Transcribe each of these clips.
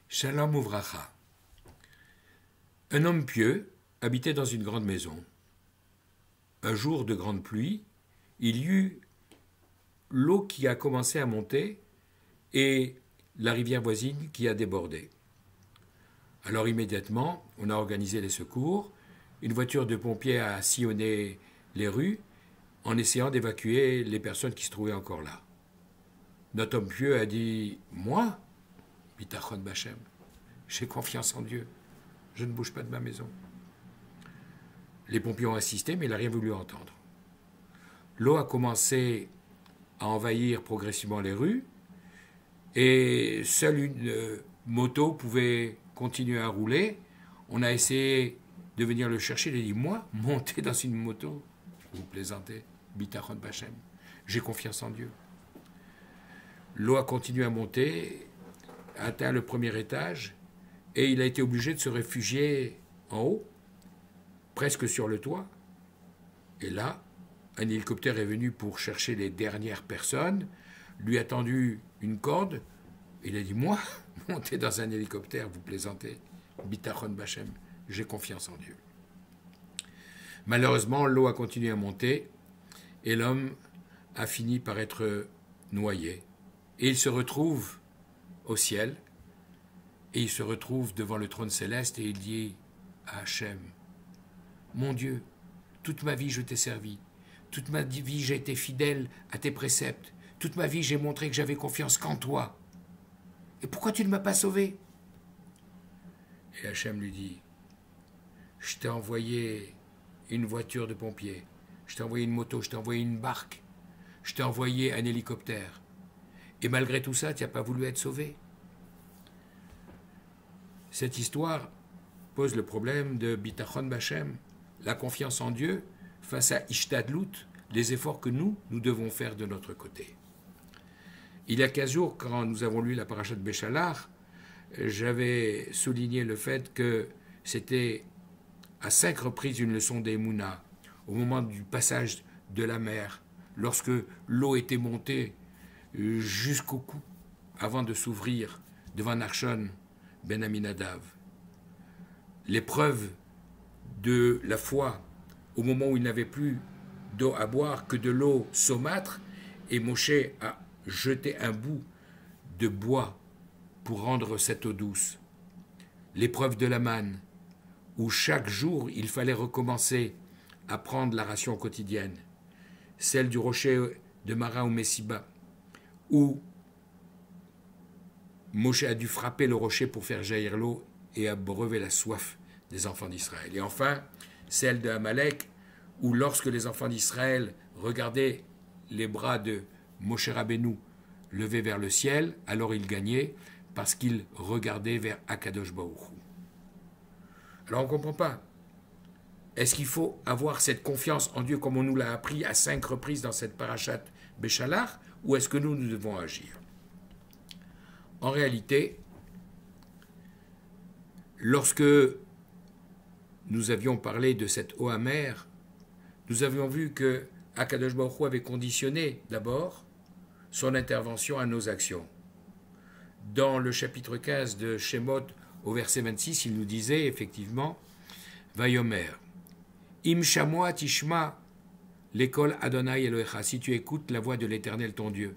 Shalom Uvracha. Un homme pieux habitait dans une grande maison. Un jour de grande pluie, il y eut l'eau qui a commencé à monter et la rivière voisine qui a débordé. Alors immédiatement, on a organisé les secours. Une voiture de pompiers a sillonné les rues en essayant d'évacuer les personnes qui se trouvaient encore là. Notre homme pieux a dit « Moi, Bitachon Bachem, j'ai confiance en Dieu. Je ne bouge pas de ma maison. » Les pompiers ont assisté, mais il n'a rien voulu entendre. L'eau a commencé à envahir progressivement les rues et seule une moto pouvait continuer à rouler. On a essayé de venir le chercher. Il a dit « Moi, monter dans une moto, vous plaisantez, Bitachon Bachem, j'ai confiance en Dieu. » L'eau a continué à monter, a atteint le premier étage, et il a été obligé de se réfugier en haut, presque sur le toit. Et là, un hélicoptère est venu pour chercher les dernières personnes, lui a tendu une corde, et il a dit « Moi, monter dans un hélicoptère, vous plaisantez, Bitachon Bachem, j'ai confiance en Dieu. » Malheureusement, l'eau a continué à monter, et l'homme a fini par être noyé. Et il se retrouve au ciel, et il se retrouve devant le trône céleste, et il dit à Hachem, « Mon Dieu, toute ma vie je t'ai servi, toute ma vie j'ai été fidèle à tes préceptes, toute ma vie j'ai montré que j'avais confiance qu'en toi. Et pourquoi tu ne m'as pas sauvé ?» Et Hachem lui dit, « Je t'ai envoyé une voiture de pompiers, je t'ai envoyé une moto, je t'ai envoyé une barque, je t'ai envoyé un hélicoptère. Et malgré tout ça, tu n'as pas voulu être sauvé. » Cette histoire pose le problème de Bitachon Bachem, la confiance en Dieu face à Ishtadlut, les efforts que nous devons faire de notre côté. Il y a 15 jours, quand nous avons lu la parasha de Béchalach, j'avais souligné le fait que c'était à 5 reprises une leçon d'Emouna, au moment du passage de la mer, lorsque l'eau était montée jusqu'au cou, avant de s'ouvrir devant Nachshon ben Aminadav. L'épreuve de la foi, au moment où il n'avait plus d'eau à boire que de l'eau saumâtre, et Moshe a jeté un bout de bois pour rendre cette eau douce. L'épreuve de la manne, où chaque jour il fallait recommencer à prendre la ration quotidienne. Celle du rocher de Mara ou Messiba, où Moshe a dû frapper le rocher pour faire jaillir l'eau et abreuver la soif des enfants d'Israël. Et enfin, celle de Amalek, où lorsque les enfants d'Israël regardaient les bras de Moshe Rabbeinu levés vers le ciel, alors ils gagnaient parce qu'ils regardaient vers Akadosh Baruch Hu. Alors on ne comprend pas. Est-ce qu'il faut avoir cette confiance en Dieu comme on nous l'a appris à 5 reprises dans cette parashat Béchalach, ou est-ce que nous devons agir? En réalité, lorsque nous avions parlé de cette eau amère, nous avions vu que Akadosh Baruch Hu avait conditionné d'abord son intervention à nos actions. Dans le chapitre 15 de Shemot, au verset 26, il nous disait effectivement « Vayomer, im shamoa tishma l'école Adonai Elohecha, si tu écoutes la voix de l'Éternel ton Dieu.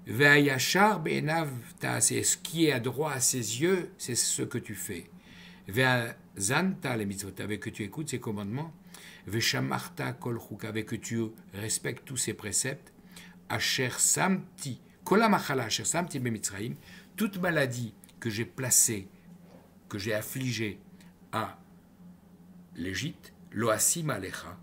Ve'ayashar be'enav ta'aseh, ce qui est à droit à ses yeux, c'est ce que tu fais. Ve'azanta les mitzvot, avec que tu écoutes ses commandements. Ve'shamarta kol chuka, avec que tu respectes tous ses préceptes. Asher samti, kolamachala asher samti be'mitzraim, toute maladie que j'ai placée, que j'ai affligée à l'Égypte, loasim alecha,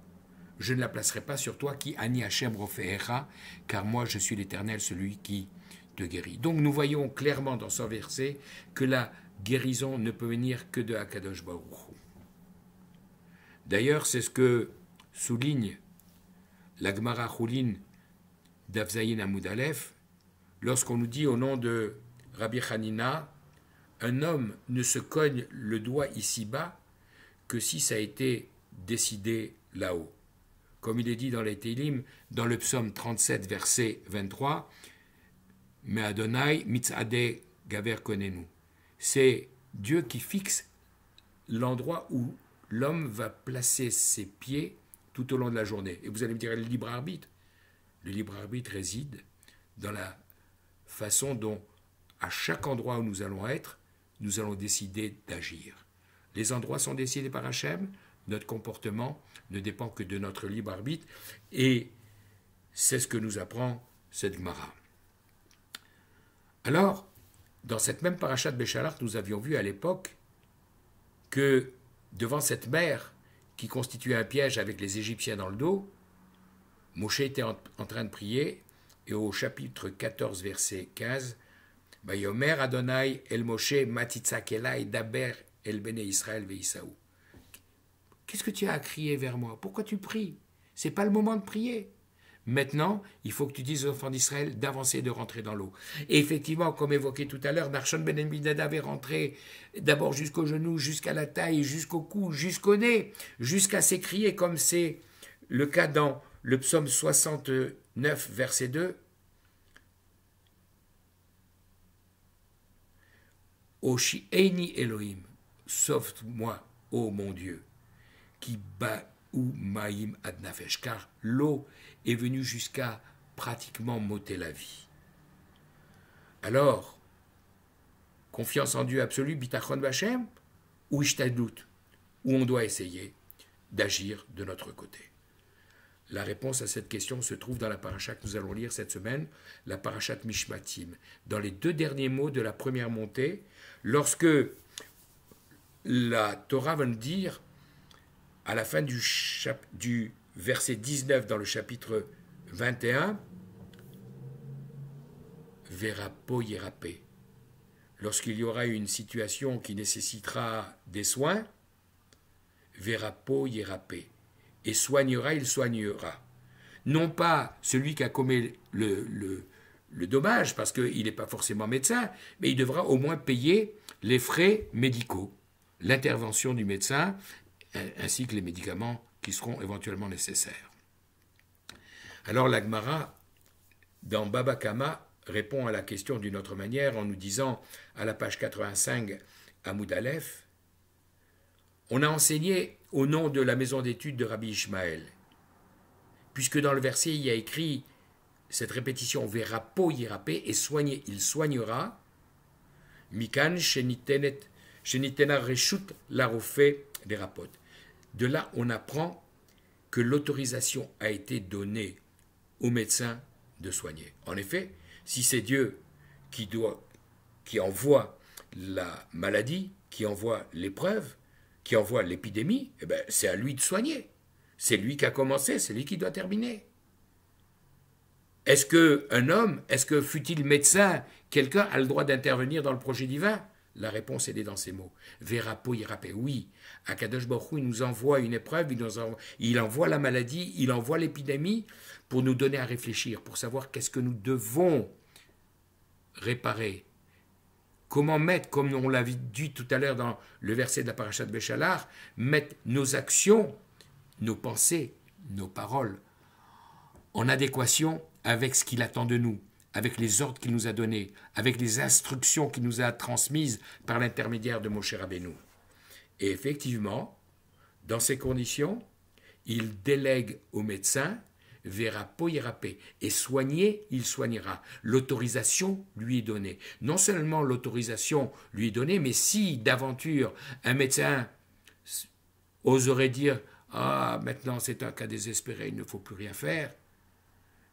je ne la placerai pas sur toi, qui ani Hashem rofeecha, car moi je suis l'Éternel, celui qui te guérit. Donc nous voyons clairement dans ce verset que la guérison ne peut venir que de Akadosh Baruch Hu. D'ailleurs, c'est ce que souligne la Gemara Choulin d'Avzaïn Amoud Aleph, lorsqu'on nous dit au nom de Rabbi Hanina, un homme ne se cogne le doigt ici-bas que si ça a été décidé là-haut. Comme il est dit dans les Télim, dans le psaume 37, verset 23, « Mais Adonai mitzadeh gaver konenu » c'est Dieu qui fixe l'endroit où l'homme va placer ses pieds tout au long de la journée. Et vous allez me dire, le libre arbitre. Le libre arbitre réside dans la façon dont, à chaque endroit où nous allons être, nous allons décider d'agir. Les endroits sont décidés par Hachem, notre comportement ne dépend que de notre libre arbitre, et c'est ce que nous apprend cette Gemara. Alors, dans cette même parashat Béchalach, nous avions vu à l'époque que devant cette mer qui constituait un piège avec les Égyptiens dans le dos, Moshe était en train de prier, et au chapitre 14, verset 15, « Bayomer Adonai el Moshe matitzak elai daber el bene Israël veIsaou. » Qu'est-ce que tu as à crier vers moi? Pourquoi tu pries? C'est pas le moment de prier. Maintenant, il faut que tu dises aux enfants d'Israël d'avancer et de rentrer dans l'eau. Et effectivement, comme évoqué tout à l'heure, Nachshon ben Aminadab est rentré d'abord jusqu'au genou, jusqu'à la taille, jusqu'au cou, jusqu'au nez, jusqu'à s'écrier comme c'est le cas dans le psaume 69, verset 2. Oshi Eini Elohim, sauve-moi, ô mon Dieu, qui bat ou maïm adnafesh, car l'eau est venue jusqu'à pratiquement m'ôter la vie. Alors, confiance en Dieu absolue, bitachon b'Hashem, ou ishtadlut, où on doit essayer d'agir de notre côté. La réponse à cette question se trouve dans la paracha que nous allons lire cette semaine, la parashat Mishmatim, dans les 2 derniers mots de la première montée, lorsque la Torah va nous dire, à la fin du verset 19 dans le chapitre 21, Verapo Yerapé. Lorsqu'il y aura une situation qui nécessitera des soins, Verapo Yerapé. Et soignera, il soignera. Non pas celui qui a commis le dommage, parce qu'il n'est pas forcément médecin, mais il devra au moins payer les frais médicaux, l'intervention du médecin, ainsi que les médicaments qui seront éventuellement nécessaires. Alors la Gemara, dans Baba Kama, répond à la question d'une autre manière en nous disant, à la page 85, Amoud Aleph, on a enseigné au nom de la maison d'études de Rabbi Ishmael, puisque dans le verset, il y a écrit cette répétition, Verapo Yerapé, et soigner, il soignera, Mikan Shenitena Reshut Larofé des Rapot. De là, on apprend que l'autorisation a été donnée au médecin de soigner. En effet, si c'est Dieu qui envoie la maladie, qui envoie l'épreuve, qui envoie l'épidémie, eh bien, c'est à lui de soigner. C'est lui qui a commencé, c'est lui qui doit terminer. Est-ce qu'un homme, fût-il médecin, quelqu'un a le droit d'intervenir dans le projet divin? La réponse est dans ces mots. Verapo Yerapé, oui. Akadosh Baruch Hu, il nous envoie une épreuve, il envoie la maladie, il envoie l'épidémie pour nous donner à réfléchir, pour savoir qu'est-ce que nous devons réparer. Comment mettre, comme on l'a dit tout à l'heure dans le verset de la parashat Béchalach, mettre nos actions, nos pensées, nos paroles en adéquation avec ce qu'il attend de nous, avec les ordres qu'il nous a donnés, avec les instructions qu'il nous a transmises par l'intermédiaire de Moshe Rabbeinu. Et effectivement, dans ces conditions, il délègue au médecin Verapo Yerapé, et soigner, il soignera. L'autorisation lui est donnée. Non seulement l'autorisation lui est donnée, mais si d'aventure un médecin oserait dire « Ah, maintenant c'est un cas désespéré, il ne faut plus rien faire »,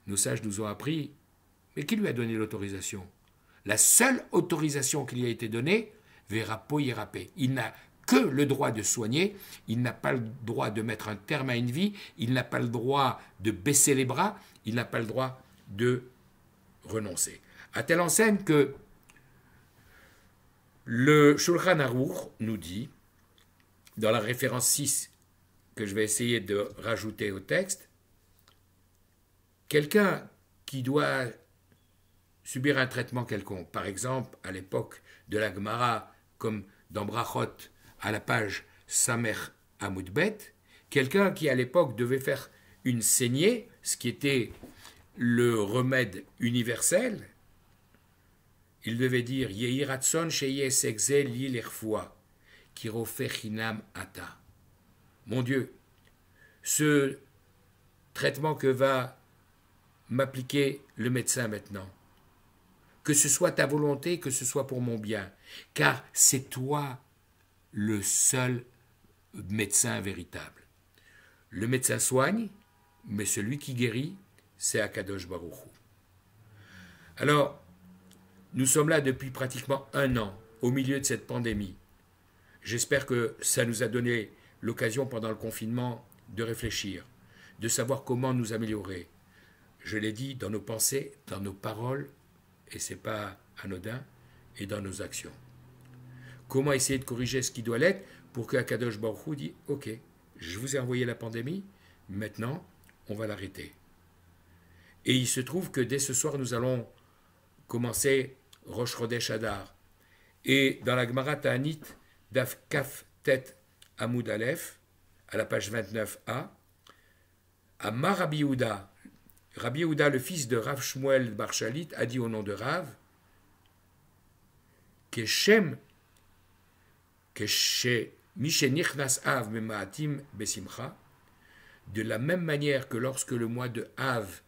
nos sages nous ont appris, mais qui lui a donné l'autorisation? La seule autorisation qui lui a été donnée, Verapo Yerapé. Il n'a que le droit de soigner, il n'a pas le droit de mettre un terme à une vie, il n'a pas le droit de baisser les bras, il n'a pas le droit de renoncer. À telle enseigne que le Shulchan Aruch nous dit, dans la référence 6 que je vais essayer de rajouter au texte, quelqu'un qui doit subir un traitement quelconque, par exemple à l'époque de la Gemara, comme dans Brachot, à la page Samer Amoudbet, quelqu'un qui à l'époque devait faire une saignée, ce qui était le remède universel, il devait dire Yehi ratson sheyeh segze li lerfoua, kirofe chinam ata. Mon Dieu, ce traitement que va m'appliquer le médecin maintenant, que ce soit ta volonté, que ce soit pour mon bien, car c'est toi le seul médecin véritable. Le médecin soigne, mais celui qui guérit, c'est Akadosh Baruch Hu. Alors, nous sommes là depuis pratiquement 1 an, au milieu de cette pandémie. J'espère que ça nous a donné l'occasion pendant le confinement de réfléchir, de savoir comment nous améliorer. Je l'ai dit, dans nos pensées, dans nos paroles, et ce n'est pas anodin, et dans nos actions. Comment essayer de corriger ce qui doit l'être pour que Akadosh Baruch Hu dise « Ok, je vous ai envoyé la pandémie, maintenant, on va l'arrêter. » Et il se trouve que dès ce soir, nous allons commencer Rosh Chodesh Adar. Et dans la Gemara Ta'anit, Daf Kaf Tet Amoud Aleph, à la page 29a, Amar Rabbi Yehuda, Rabbi Yehuda, le fils de Rav Shmuel Bar Shalit, a dit au nom de Rav, Keshem, Keshe Nichnas Av Memaatim Besimcha, de la même manière que lorsque le mois de Av,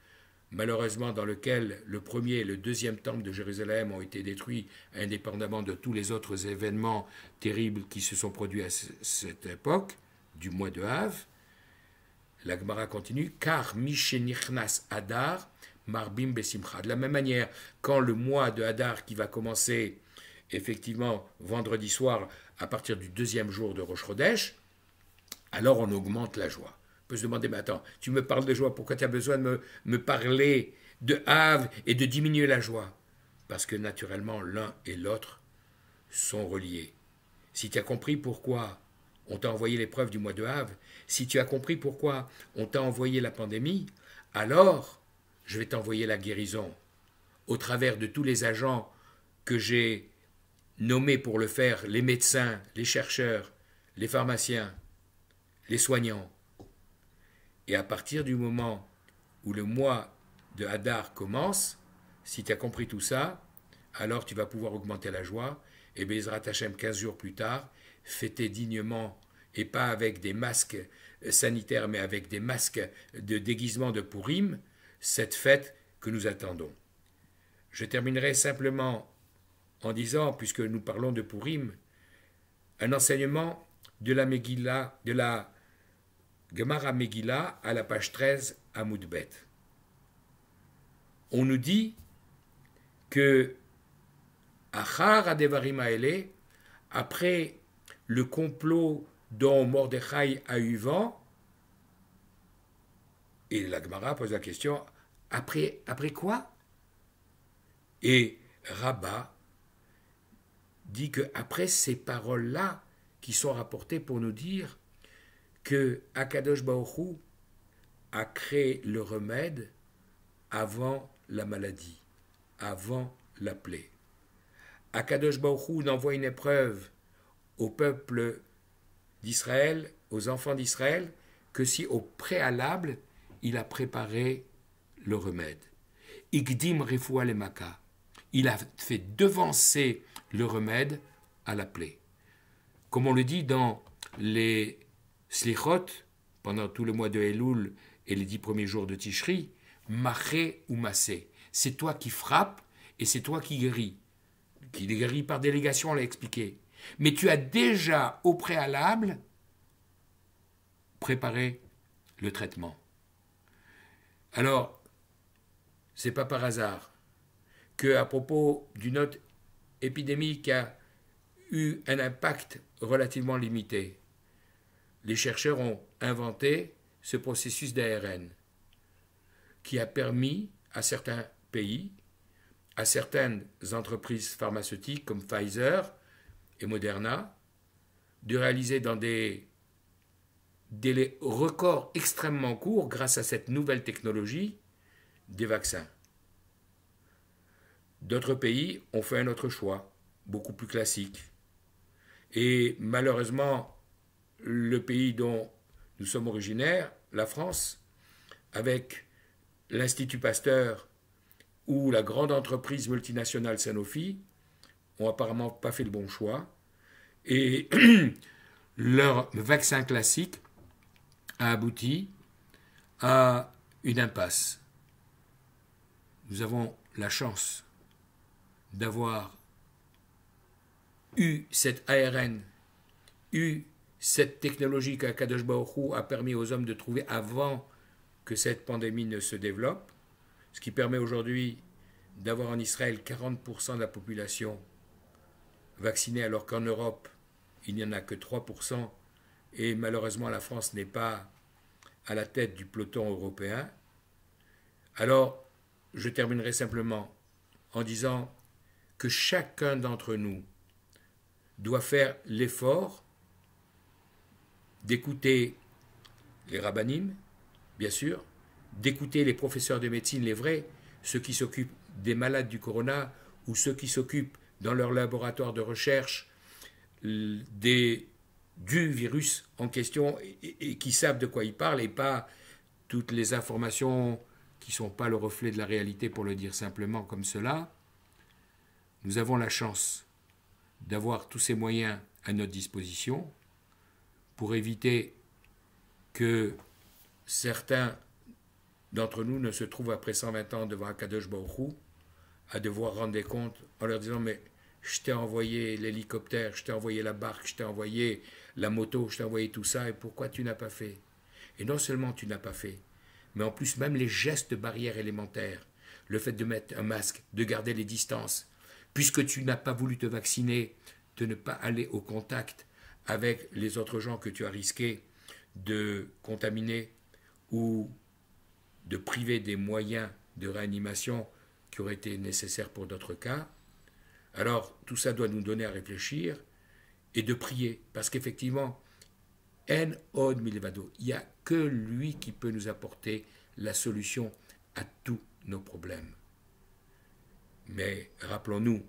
malheureusement dans lequel le premier et le deuxième temple de Jérusalem ont été détruits, indépendamment de tous les autres événements terribles qui se sont produits à cette époque, du mois de Av, la Gemara continue, car Mishenichnas Adar, Marbim Besimcha. De la même manière, quand le mois de Hadar qui va commencer effectivement vendredi soir à partir du 2e jour de Rosh Chodesh, alors on augmente la joie. On peut se demander, mais attends, tu me parles de joie, pourquoi tu as besoin de me parler de Av et de diminuer la joie? Parce que naturellement, l'un et l'autre sont reliés. Si tu as compris pourquoi on t'a envoyé l'épreuve du mois de Av, si tu as compris pourquoi on t'a envoyé la pandémie, alors je vais t'envoyer la guérison au travers de tous les agents que j'ai nommés pour le faire, les médecins, les chercheurs, les pharmaciens, les soignants. Et à partir du moment où le mois de Hadar commence, si tu as compris tout ça, alors tu vas pouvoir augmenter la joie, et Bezrat Hashem 15 jours plus tard, fêter dignement, et pas avec des masques sanitaires, mais avec des masques de déguisement de Purim, cette fête que nous attendons. Je terminerai simplement en disant, puisque nous parlons de Purim, un enseignement de la Megillah, de la Gemara Megillah à la page 13 à Moudbet. On nous dit que Achar Adevarim Haele, après le complot dont Mordechai a eu vent, et la Gemara pose la question, après quoi? Et Rabbah dit qu'après ces paroles-là, qui sont rapportées pour nous dire que Akadosh Baruch Hu a créé le remède avant la maladie, avant la plaie. Akadosh Baruch Hu n'envoie une épreuve au peuple d'Israël, aux enfants d'Israël, que si au préalable, il a préparé le remède. Igdim refoua lemaka. Il a fait devancer le remède à la plaie. Comme on le dit dans les Slichot, pendant tout le mois de Elul et les 10 premiers jours de Tishri, Maché ou Massé. C'est toi qui frappes et c'est toi qui guéris. Qui guérit par délégation, on l'a expliqué. Mais tu as déjà, au préalable, préparé le traitement. Alors, c'est pas par hasard qu'à propos d'une autre épidémie qui a eu un impact relativement limité, les chercheurs ont inventé ce processus d'ARN qui a permis à certains pays, à certaines entreprises pharmaceutiques comme Pfizer et Moderna, de réaliser dans des délais records extrêmement courts, grâce à cette nouvelle technologie, des vaccins. D'autres pays ont fait un autre choix, beaucoup plus classique. Et malheureusement, le pays dont nous sommes originaires, la France, avec l'Institut Pasteur ou la grande entreprise multinationale Sanofi, ont apparemment pas fait le bon choix. Et leur vaccin classique a abouti à une impasse. Nous avons la chance d'avoir eu cette ARN, eu cette technologie qu'Akadosh Baruch Hu a permis aux hommes de trouver avant que cette pandémie ne se développe, ce qui permet aujourd'hui d'avoir en Israël 40% de la population vaccinée, alors qu'en Europe, il n'y en a que 3%, et malheureusement la France n'est pas à la tête du peloton européen. Alors, je terminerai simplement en disant que chacun d'entre nous doit faire l'effort d'écouter les rabbinim, bien sûr, d'écouter les professeurs de médecine, les vrais, ceux qui s'occupent des malades du corona ou ceux qui s'occupent dans leur laboratoire de recherche du virus en question et qui savent de quoi ils parlent et pas toutes les informations qui ne sont pas le reflet de la réalité, pour le dire simplement comme cela. Nous avons la chance d'avoir tous ces moyens à notre disposition pour éviter que certains d'entre nous ne se trouvent après 120 ans devant Akadosh Baruch Hu à devoir rendre des comptes en leur disant « mais je t'ai envoyé l'hélicoptère, je t'ai envoyé la barque, je t'ai envoyé la moto, je t'ai envoyé tout ça, et pourquoi tu n'as pas fait ?» Et non seulement tu n'as pas fait, mais en plus même les gestes barrières élémentaires, le fait de mettre un masque, de garder les distances, puisque tu n'as pas voulu te vacciner, de ne pas aller au contact avec les autres gens que tu as risqué de contaminer ou de priver des moyens de réanimation qui auraient été nécessaires pour d'autres cas. Alors tout ça doit nous donner à réfléchir et de prier, parce qu'effectivement, En od milvado, il n'y a que lui qui peut nous apporter la solution à tous nos problèmes. Mais rappelons-nous,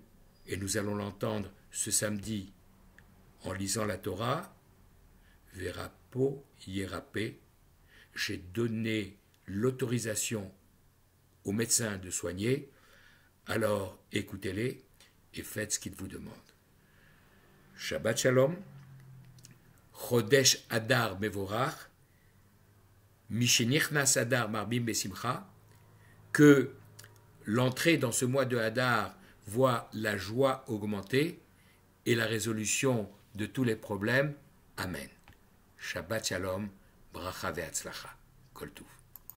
et nous allons l'entendre ce samedi en lisant la Torah, Verapo Yerapé, j'ai donné l'autorisation aux médecins de soigner, alors écoutez-les et faites ce qu'ils vous demandent. Shabbat Shalom, Chodesh Adar Mevorach, Mishenichnas Adar Marbim Besimcha, que l'entrée dans ce mois de Hadar voit la joie augmenter et la résolution de tous les problèmes. Amen. Shabbat Shalom, Bracha ve'atzlacha. Kol Tuv.